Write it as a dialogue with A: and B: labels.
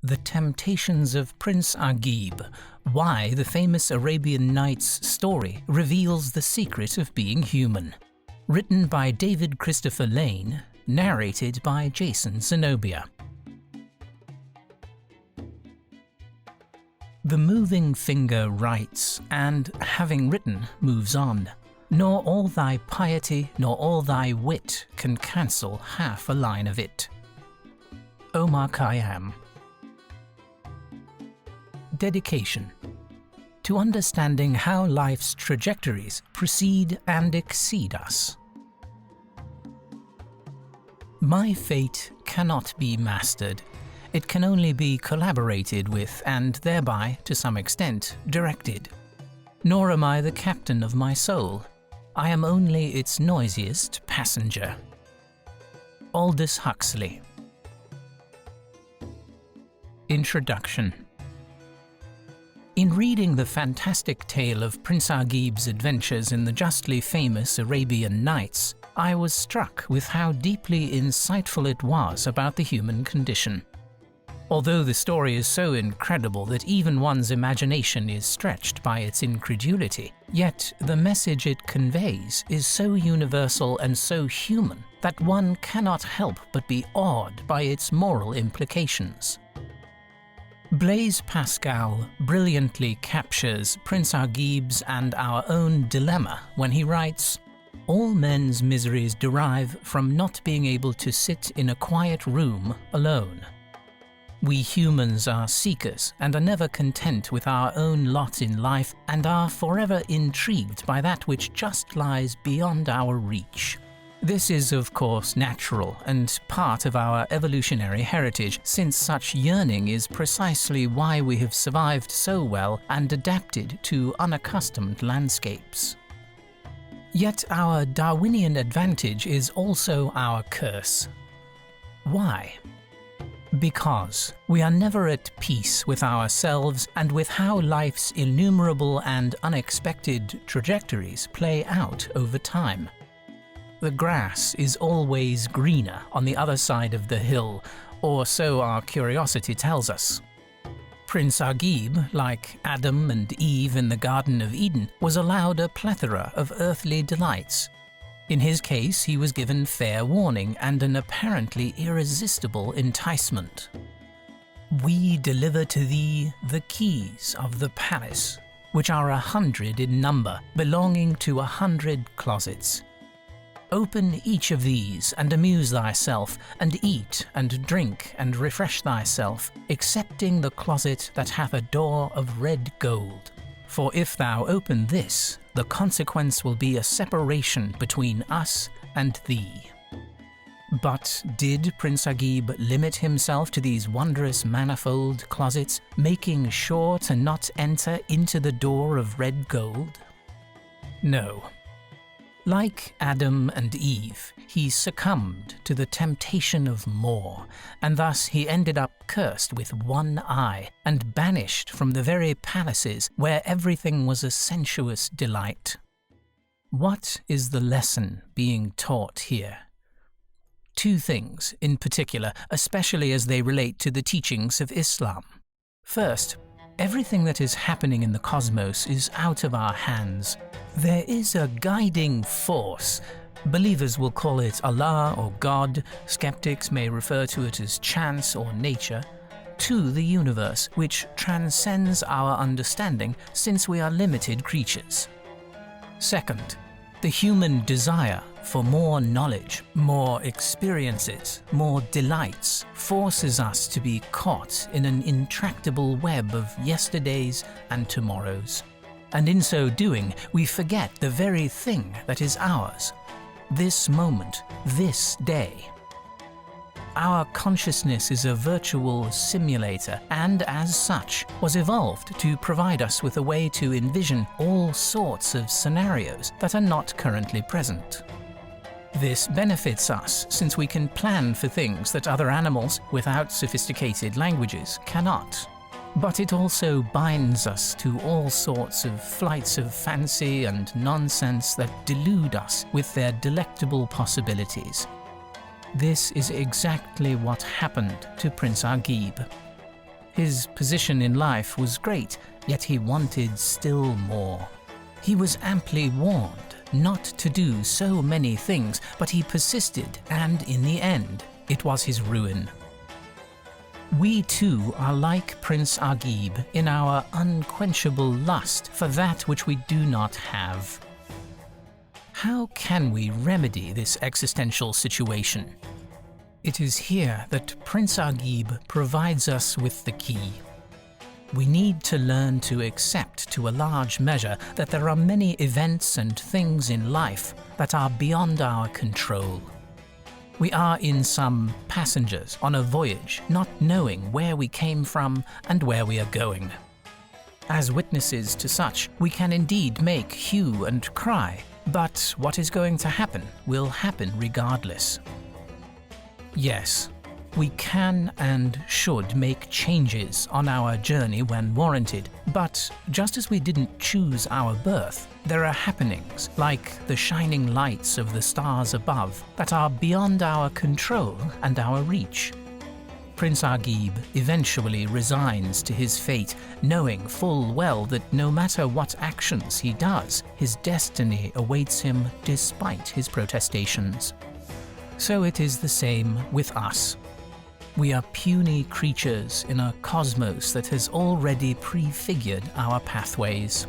A: The Temptations of Prince Agib, why the famous Arabian Nights story reveals the secret of being human. Written by David Christopher Lane, narrated by Jason Zenobia. The moving finger writes, and having written, moves on. Nor all thy piety, nor all thy wit can cancel half a line of it. Omar Khayyam. Dedication. To understanding how life's trajectories precede and exceed us. My fate cannot be mastered. It can only be collaborated with and thereby, to some extent, directed. Nor am I the captain of my soul. I am only its noisiest passenger. Aldous Huxley. Introduction. In reading the fantastic tale of Prince Agib's adventures in the justly famous Arabian Nights, I was struck with how deeply insightful it was about the human condition. Although the story is so incredible that even one's imagination is stretched by its incredulity, yet the message it conveys is so universal and so human that one cannot help but be awed by its moral implications. Blaise Pascal brilliantly captures Prince Agib's and our own dilemma when he writes, "All men's miseries derive from not being able to sit in a quiet room alone. We humans are seekers and are never content with our own lot in life and are forever intrigued by that which just lies beyond our reach. This is, of course, natural and part of our evolutionary heritage, since such yearning is precisely why we have survived so well and adapted to unaccustomed landscapes. Yet our Darwinian advantage is also our curse. Why? Because we are never at peace with ourselves and with how life's innumerable and unexpected trajectories play out over time. The grass is always greener on the other side of the hill, or so our curiosity tells us. Prince Agib, like Adam and Eve in the Garden of Eden, was allowed a plethora of earthly delights. In his case, he was given fair warning and an apparently irresistible enticement. We deliver to thee the keys of the palace, which are 100 in number, belonging to 100 closets. Open each of these and amuse thyself, and eat and drink and refresh thyself, excepting the closet that hath a door of red gold. For if thou open this, the consequence will be a separation between us and thee." But did Prince Agib limit himself to these wondrous manifold closets, making sure to not enter into the door of red gold? No. Like Adam and Eve, he succumbed to the temptation of more, and thus he ended up cursed with one eye and banished from the very palaces where everything was a sensuous delight. What is the lesson being taught here? Two things in particular, especially as they relate to the teachings of Islam. First, everything that is happening in the cosmos is out of our hands. There is a guiding force. Believers will call it Allah or God, skeptics may refer to it as chance or nature, to the universe, which transcends our understanding since we are limited creatures. Second, the human desire for more knowledge, more experiences, more delights forces us to be caught in an intractable web of yesterdays and tomorrows. And in so doing, we forget the very thing that is ours, this moment, this day. Our consciousness is a virtual simulator and, as such, was evolved to provide us with a way to envision all sorts of scenarios that are not currently present. This benefits us since we can plan for things that other animals without sophisticated languages cannot. But it also binds us to all sorts of flights of fancy and nonsense that delude us with their delectable possibilities. This is exactly what happened to Prince Agib. His position in life was great, yet he wanted still more. He was amply warned not to do so many things, but he persisted, and in the end, it was his ruin. We too are like Prince Agib in our unquenchable lust for that which we do not have. How can we remedy this existential situation? It is here that Prince Agib provides us with the key. We need to learn to accept to a large measure that there are many events and things in life that are beyond our control. We are in some passengers on a voyage, not knowing where we came from and where we are going. As witnesses to such, we can indeed make hue and cry, but what is going to happen will happen regardless. Yes, we can and should make changes on our journey when warranted, but just as we didn't choose our birth, there are happenings, like the shining lights of the stars above, that are beyond our control and our reach. Prince Agib eventually resigns to his fate, knowing full well that no matter what actions he does, his destiny awaits him despite his protestations. So it is the same with us. We are puny creatures in a cosmos that has already prefigured our pathways.